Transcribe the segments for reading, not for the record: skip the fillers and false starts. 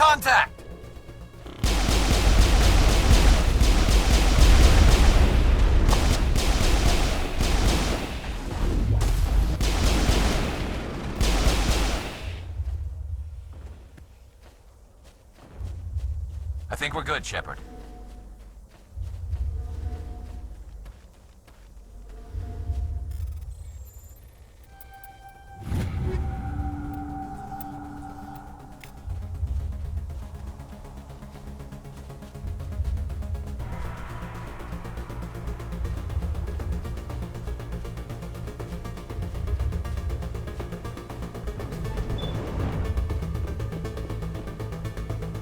contact! I think we're good, Shepard.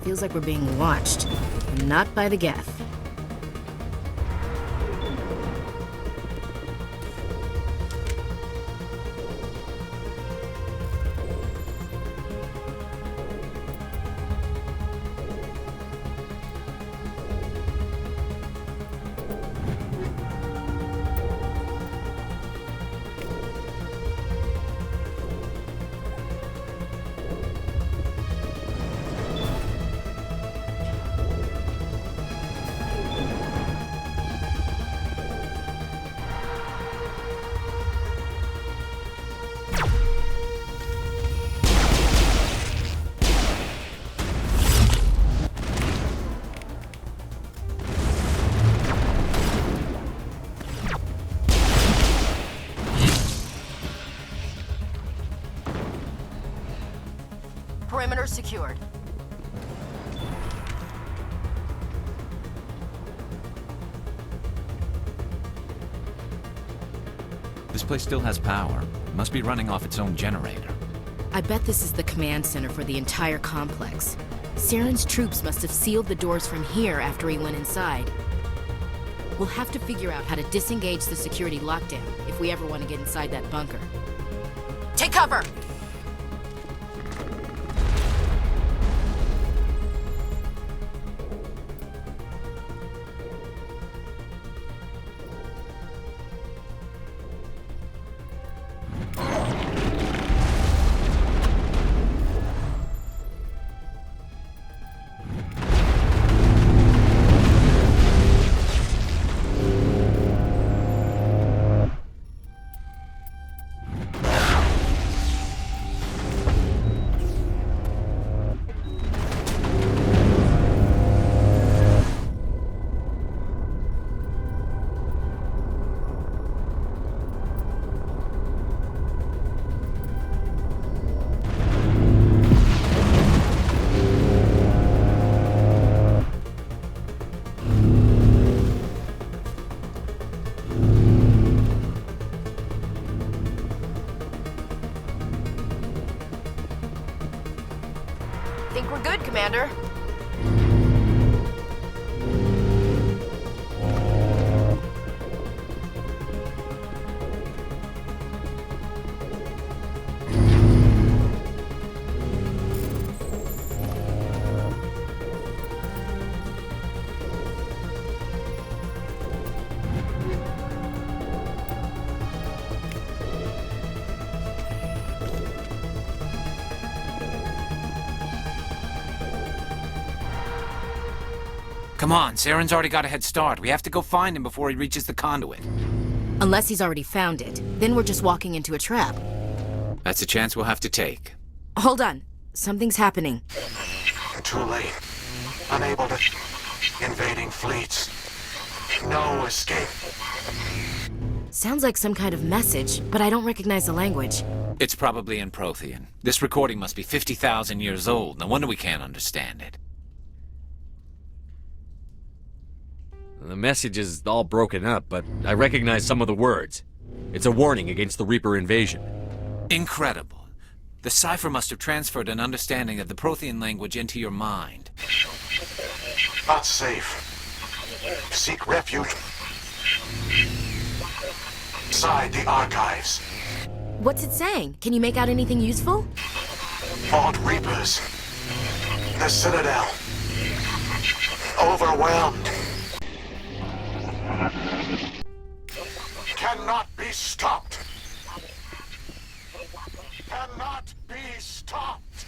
Feels like we're being watched, and not by the Geth. Perimeter secured. This place still has power. It must be running off its own generator. I bet this is the command center for the entire complex. Saren's troops must have sealed the doors from here after he went inside. We'll have to figure out how to disengage the security lockdown if we ever want to get inside that bunker. Take cover! Think we're good, Commander. Come on, Saren's already got a head start. We have to go find him before he reaches the conduit. Unless he's already found it. Then we're just walking into a trap. That's a chance we'll have to take. Hold on. Something's happening. Too late. Unable to... Invading fleets. No escape. Sounds like some kind of message, but I don't recognize the language. It's probably in Prothean. This recording must be 50,000 years old. No wonder we can't understand it. The message is all broken up, but I recognize some of the words. It's a warning against the Reaper invasion. Incredible. The cipher must have transferred an understanding of the Prothean language into your mind. Not safe. Seek refuge inside the archives. What's it saying? Can you make out anything useful? Fought Reapers. The Citadel. Overwhelmed. Cannot be stopped. Cannot be stopped.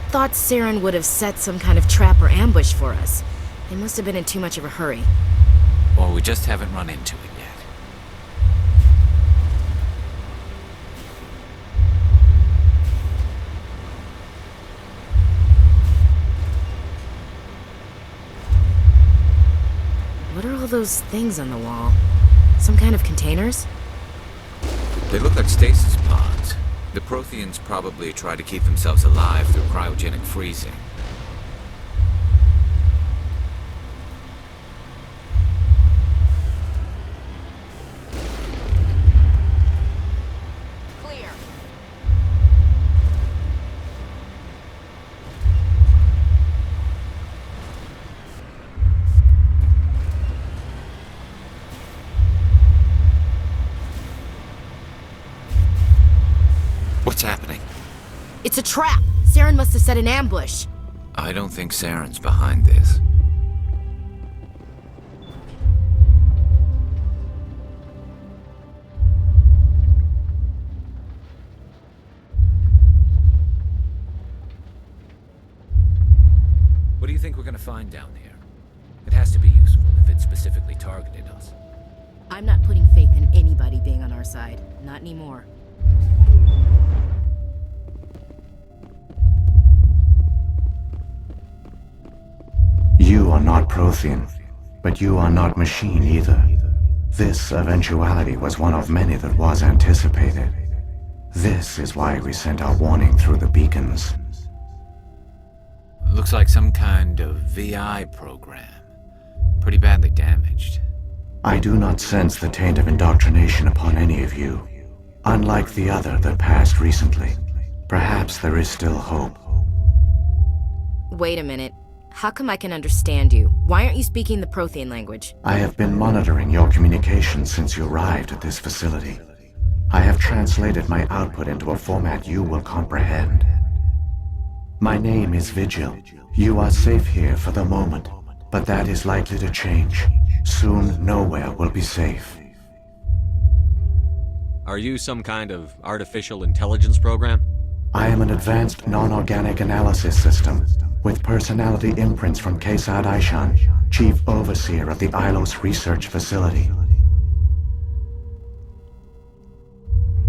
thought Saren would have set some kind of trap or ambush for us. They must have been in too much of a hurry. Or we just haven't run into it yet. What are all those things on the wall? Some kind of containers? They look like stasis pods. The Protheans probably try to keep themselves alive through cryogenic freezing. Clear. What's happening? It's a trap! Saren must have set an ambush. I don't think Saren's behind this. What do you think we're gonna find down here? It has to be useful if it specifically targeted us. I'm not putting faith in anybody being on our side. Not anymore. You are not Prothean, but you are not machine either. This eventuality was one of many that was anticipated. This is why we sent our warning through the beacons. Looks like some kind of VI program. Pretty badly damaged. I do not sense the taint of indoctrination upon any of you. Unlike the other that passed recently, perhaps there is still hope. Wait a minute. How come I can understand you? Why aren't you speaking the Prothean language? I have been monitoring your communications since you arrived at this facility. I have translated my output into a format you will comprehend. My name is Vigil. You are safe here for the moment, but that is likely to change. Soon, nowhere will be safe. Are you some kind of artificial intelligence program? I am an advanced non-organic analysis system, with personality imprints from Kesad Aishan, Chief Overseer of the Ilos Research Facility.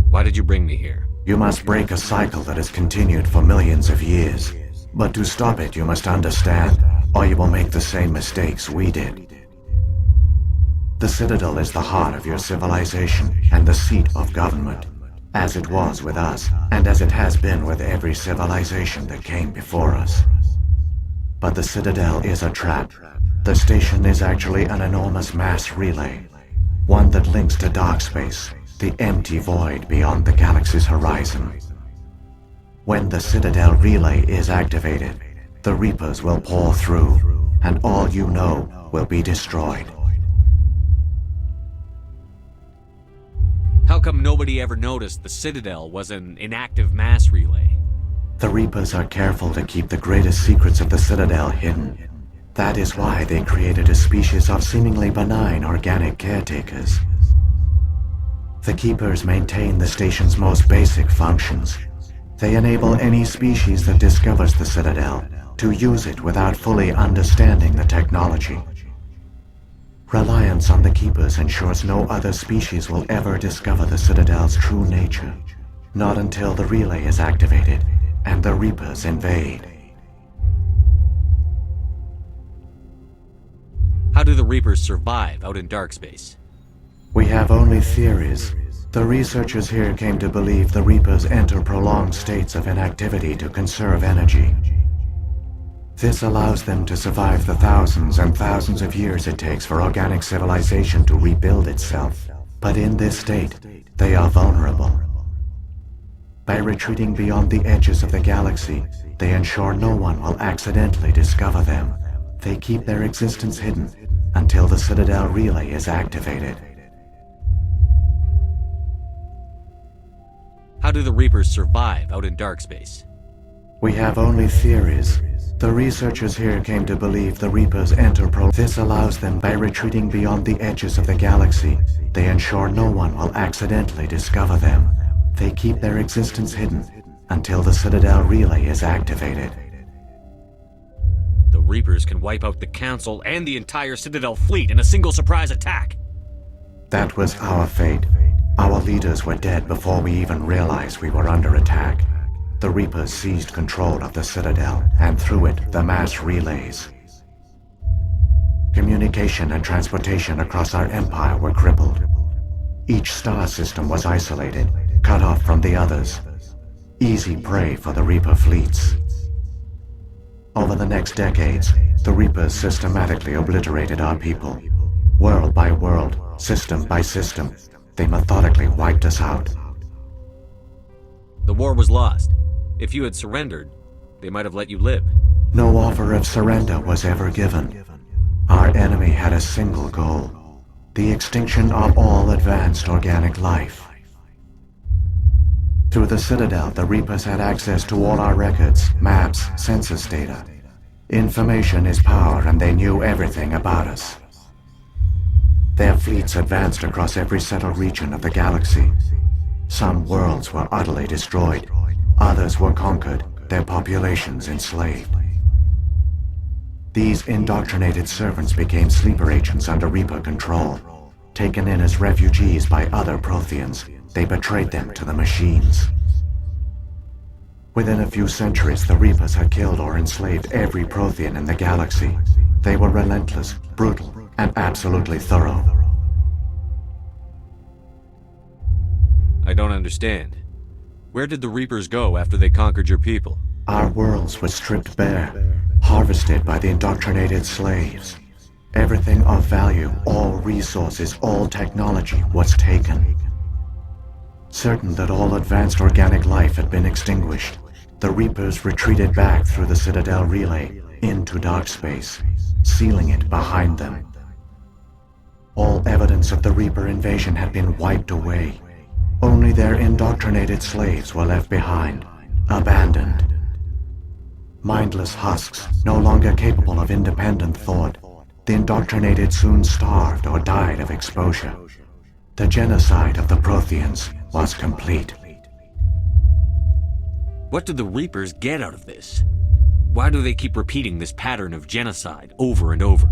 Why did you bring me here? You must break a cycle that has continued for millions of years. But to stop it, you must understand, or you will make the same mistakes we did. The Citadel is the heart of your civilization and the seat of government, as it was with us, and as it has been with every civilization that came before us. But the Citadel is a trap. The station is actually an enormous mass relay, one that links to dark space, the empty void beyond the galaxy's horizon. When the Citadel relay is activated, the Reapers will pour through, and all you know will be destroyed. How come nobody ever noticed the Citadel was an inactive mass relay? The Reapers are careful to keep the greatest secrets of the Citadel hidden. That is why they created a species of seemingly benign organic caretakers. The Keepers maintain the station's most basic functions. They enable any species that discovers the Citadel to use it without fully understanding the technology. Reliance on the Keepers ensures no other species will ever discover the Citadel's true nature, not until the relay is activated and the Reapers invade. How do the Reapers survive out in dark space? We have only theories. The researchers here came to believe the Reapers enter prolonged states of inactivity to conserve energy. This allows them to survive the thousands and thousands of years it takes for organic civilization to rebuild itself. But in this state, they are vulnerable. By retreating beyond the edges of the galaxy, they ensure no one will accidentally discover them. They keep their existence hidden until the Citadel relay is activated. How do the Reapers survive out in dark space? We have only theories. The researchers here came to believe the Reapers enter This allows them by retreating beyond the edges of the galaxy. They ensure no one will accidentally discover them. They keep their existence hidden until the Citadel relay is activated. Reapers can wipe out the Council and the entire Citadel fleet in a single surprise attack. That was our fate. Our leaders were dead before we even realized we were under attack. The Reapers seized control of the Citadel, and through it, the mass relays. Communication and transportation across our empire were crippled. Each star system was isolated, cut off from the others. Easy prey for the Reaper fleets. Over the next decades, the Reapers systematically obliterated our people. World by world, system by system, they methodically wiped us out. The war was lost. If you had surrendered, they might have let you live. No offer of surrender was ever given. Our enemy had a single goal: the extinction of all advanced organic life. Through the Citadel, the Reapers had access to all our records, maps, census data. Information is power, and they knew everything about us. Their fleets advanced across every settled region of the galaxy. Some worlds were utterly destroyed, others were conquered, their populations enslaved. These indoctrinated servants became sleeper agents under Reaper control. Taken in as refugees by other Protheans, they betrayed them to the machines. Within a few centuries, the Reapers had killed or enslaved every Prothean in the galaxy. They were relentless, brutal, and absolutely thorough. I don't understand. Where did the Reapers go after they conquered your people? Our worlds were stripped bare, harvested by the indoctrinated slaves. Everything of value, all resources, all technology was taken. Certain that all advanced organic life had been extinguished, the Reapers retreated back through the Citadel relay into dark space, sealing it behind them. All evidence of the Reaper invasion had been wiped away. Only their indoctrinated slaves were left behind, abandoned. Mindless husks, no longer capable of independent thought, the indoctrinated soon starved or died of exposure. The genocide of the Protheans was complete. What do the Reapers get out of this? Why do they keep repeating this pattern of genocide over and over?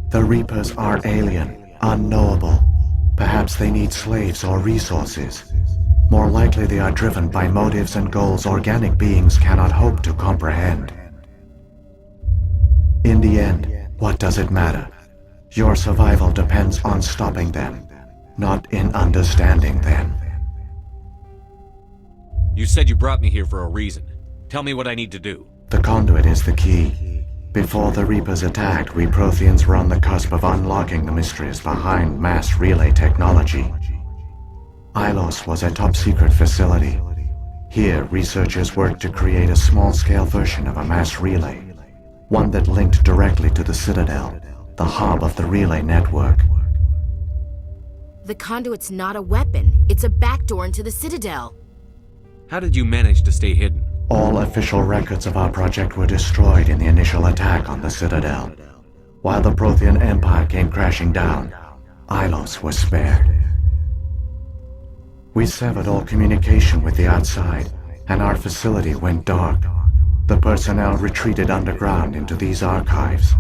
The Reapers are alien, unknowable. Perhaps they need slaves or resources. More likely they are driven by motives and goals organic beings cannot hope to comprehend. In the end, what does it matter? Your survival depends on stopping them, not in understanding them. You said you brought me here for a reason. Tell me what I need to do. The conduit is the key. Before the Reapers attacked, we Protheans were on the cusp of unlocking the mysteries behind mass relay technology. Ilos was a top-secret facility. Here, researchers worked to create a small-scale version of a mass relay, one that linked directly to the Citadel, the hub of the relay network. The conduit's not a weapon. It's a backdoor into the Citadel. How did you manage to stay hidden? All official records of our project were destroyed in the initial attack on the Citadel. While the Prothean Empire came crashing down, Ilos was spared. We severed all communication with the outside, and our facility went dark. The personnel retreated underground into these archives.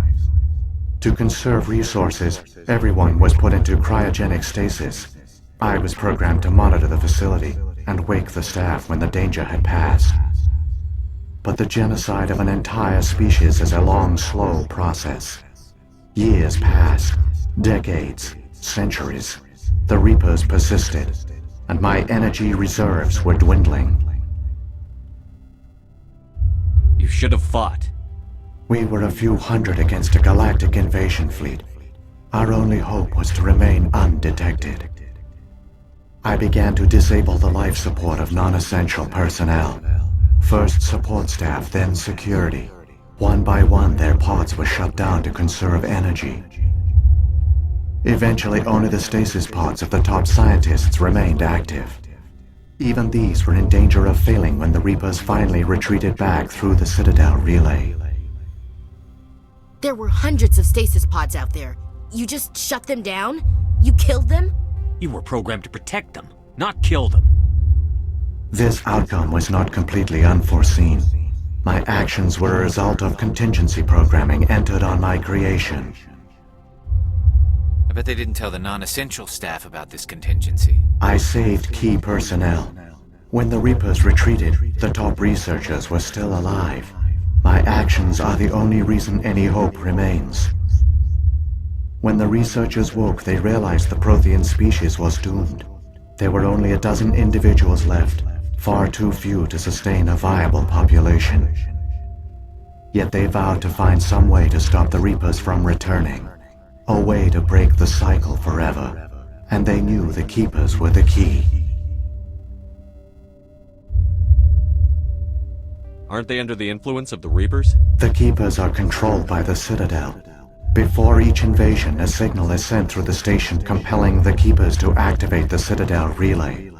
To conserve resources, everyone was put into cryogenic stasis. I was programmed to monitor the facility and wake the staff when the danger had passed. But the genocide of an entire species is a long, slow process. Years passed, decades, centuries. The Reapers persisted, and my energy reserves were dwindling. You should have fought. We were a few hundred against a galactic invasion fleet. Our only hope was to remain undetected. I began to disable the life support of non-essential personnel. First support staff, then security. One by one, their pods were shut down to conserve energy. Eventually, only the stasis pods of the top scientists remained active. Even these were in danger of failing when the Reapers finally retreated back through the Citadel relay. There were hundreds of stasis pods out there. You just shut them down? You killed them? You were programmed to protect them, not kill them. This outcome was not completely unforeseen. My actions were a result of contingency programming entered on my creation. I bet they didn't tell the non-essential staff about this contingency. I saved key personnel. When the Reapers retreated, the top researchers were still alive. My actions are the only reason any hope remains. When the researchers woke, they realized the Prothean species was doomed. There were only a dozen individuals left, far too few to sustain a viable population. Yet they vowed to find some way to stop the Reapers from returning. A way to break the cycle forever. And they knew the Keepers were the key. Aren't they under the influence of the Reapers? The Keepers are controlled by the Citadel. Before each invasion, a signal is sent through the station compelling the Keepers to activate the Citadel relay.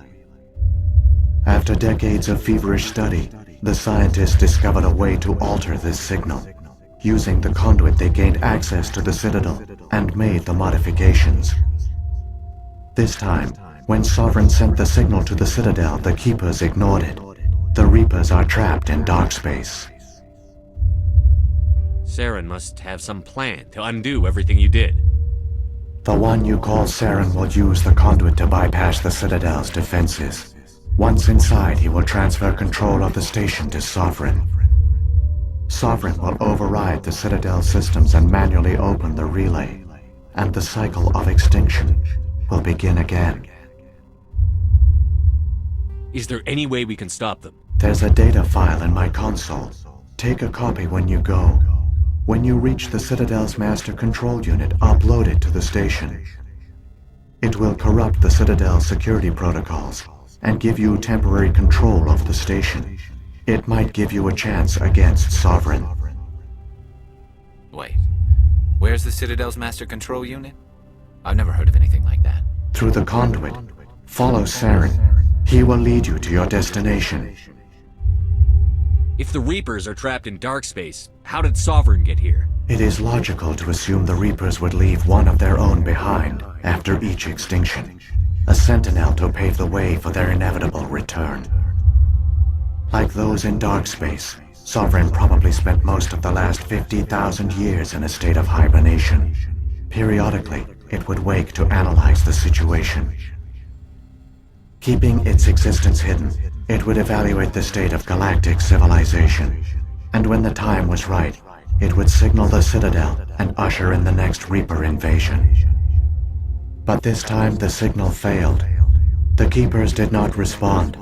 After decades of feverish study, the scientists discovered a way to alter this signal. Using the conduit, they gained access to the Citadel and made the modifications. This time, when Sovereign sent the signal to the Citadel, the Keepers ignored it. The Reapers are trapped in dark space. Saren must have some plan to undo everything you did. The one you call Saren will use the conduit to bypass the Citadel's defenses. Once inside, he will transfer control of the station to Sovereign. Sovereign will override the Citadel systems and manually open the relay, and the cycle of extinction will begin again. Is there any way we can stop them? There's a data file in my console. Take a copy when you go. When you reach the Citadel's master control unit, upload it to the station. It will corrupt the Citadel's security protocols and give you temporary control of the station. It might give you a chance against Sovereign. Wait, where's the Citadel's master control unit? I've never heard of anything like that. Through the conduit, follow Saren. He will lead you to your destination. If the Reapers are trapped in dark space, how did Sovereign get here? It is logical to assume the Reapers would leave one of their own behind after each extinction. A sentinel to pave the way for their inevitable return. Like those in dark space, Sovereign probably spent most of the last 50,000 years in a state of hibernation. Periodically, it would wake to analyze the situation. Keeping its existence hidden, it would evaluate the state of galactic civilization. And when the time was right, it would signal the Citadel and usher in the next Reaper invasion. But this time the signal failed. The Keepers did not respond.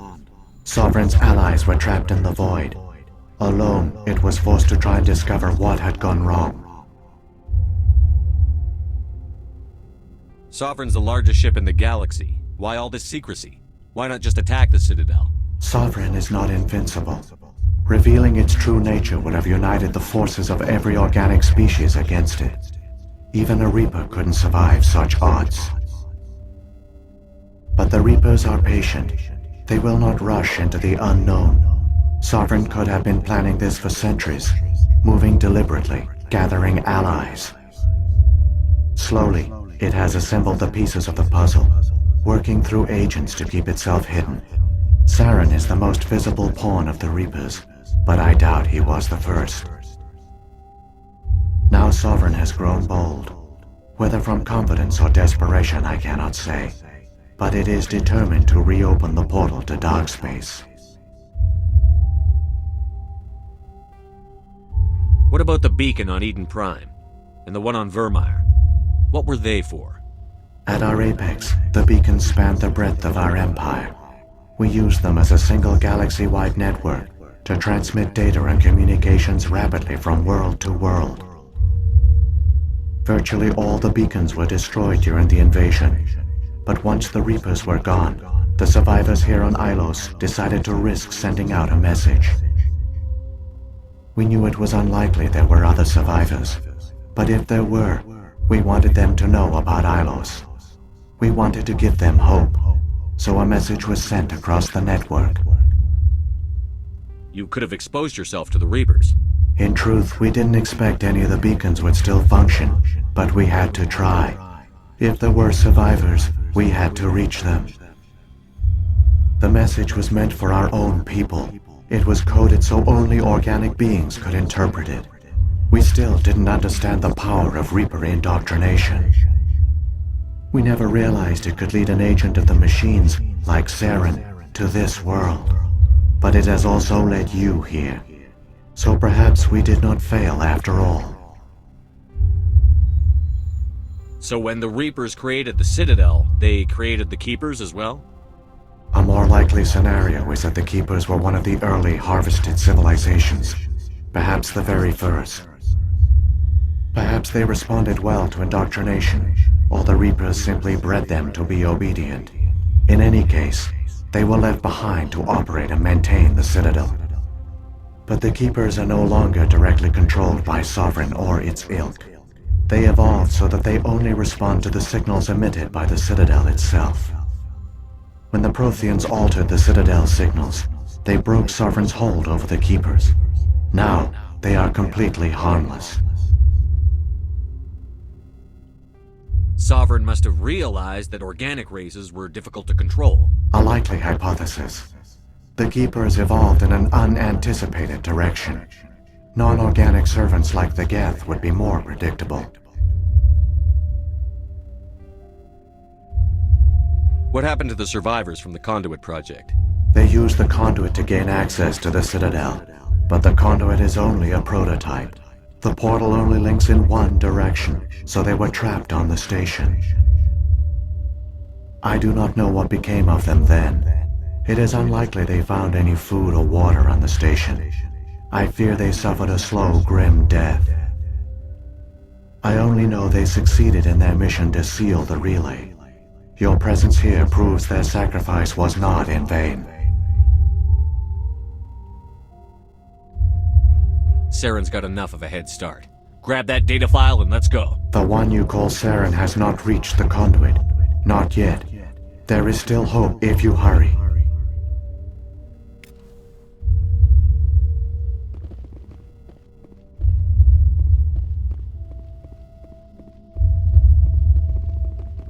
Sovereign's allies were trapped in the void. Alone, it was forced to try and discover what had gone wrong. Sovereign's the largest ship in the galaxy. Why all this secrecy? Why not just attack the Citadel? Sovereign is not invincible. Revealing its true nature would have united the forces of every organic species against it. Even a Reaper couldn't survive such odds. But the Reapers are patient. They will not rush into the unknown. Sovereign could have been planning this for centuries, moving deliberately, gathering allies. Slowly, it has assembled the pieces of the puzzle, working through agents to keep itself hidden. Saren is the most visible pawn of the Reapers, but I doubt he was the first. Now Sovereign has grown bold. Whether from confidence or desperation, I cannot say. But it is determined to reopen the portal to dark space. What about the beacon on Eden Prime? And the one on Vermeer? What were they for? At our apex, the beacons spanned the breadth of our empire. We used them as a single galaxy-wide network to transmit data and communications rapidly from world to world. Virtually all the beacons were destroyed during the invasion, but once the Reapers were gone, the survivors here on Ilos decided to risk sending out a message. We knew it was unlikely there were other survivors, but if there were, we wanted them to know about Ilos. We wanted to give them hope, so a message was sent across the network. You could have exposed yourself to the Reapers. In truth, we didn't expect any of the beacons would still function, but we had to try. If there were survivors, we had to reach them. The message was meant for our own people. It was coded so only organic beings could interpret it. We still didn't understand the power of Reaper indoctrination. We never realized it could lead an agent of the machines, like Saren, to this world. But it has also led you here. So perhaps we did not fail after all. So when the Reapers created the Citadel, they created the Keepers as well? A more likely scenario is that the Keepers were one of the early harvested civilizations, perhaps the very first. Perhaps they responded well to indoctrination, or the Reapers simply bred them to be obedient. In any case, they were left behind to operate and maintain the Citadel. But the Keepers are no longer directly controlled by Sovereign or its ilk. They evolved so that they only respond to the signals emitted by the Citadel itself. When the Protheans altered the Citadel's signals, they broke Sovereign's hold over the Keepers. Now, they are completely harmless. Sovereign must have realized that organic races were difficult to control. A likely hypothesis. The Keepers evolved in an unanticipated direction. Non-organic servants like the Geth would be more predictable. What happened to the survivors from the Conduit project? They used the conduit to gain access to the Citadel, but the conduit is only a prototype. The portal only links in one direction, so they were trapped on the station. I do not know what became of them then. It is unlikely they found any food or water on the station. I fear they suffered a slow, grim death. I only know they succeeded in their mission to seal the relay. Your presence here proves their sacrifice was not in vain. Saren's got enough of a head start. Grab that data file and let's go. The one you call Saren has not reached the conduit. Not yet. There is still hope if you hurry.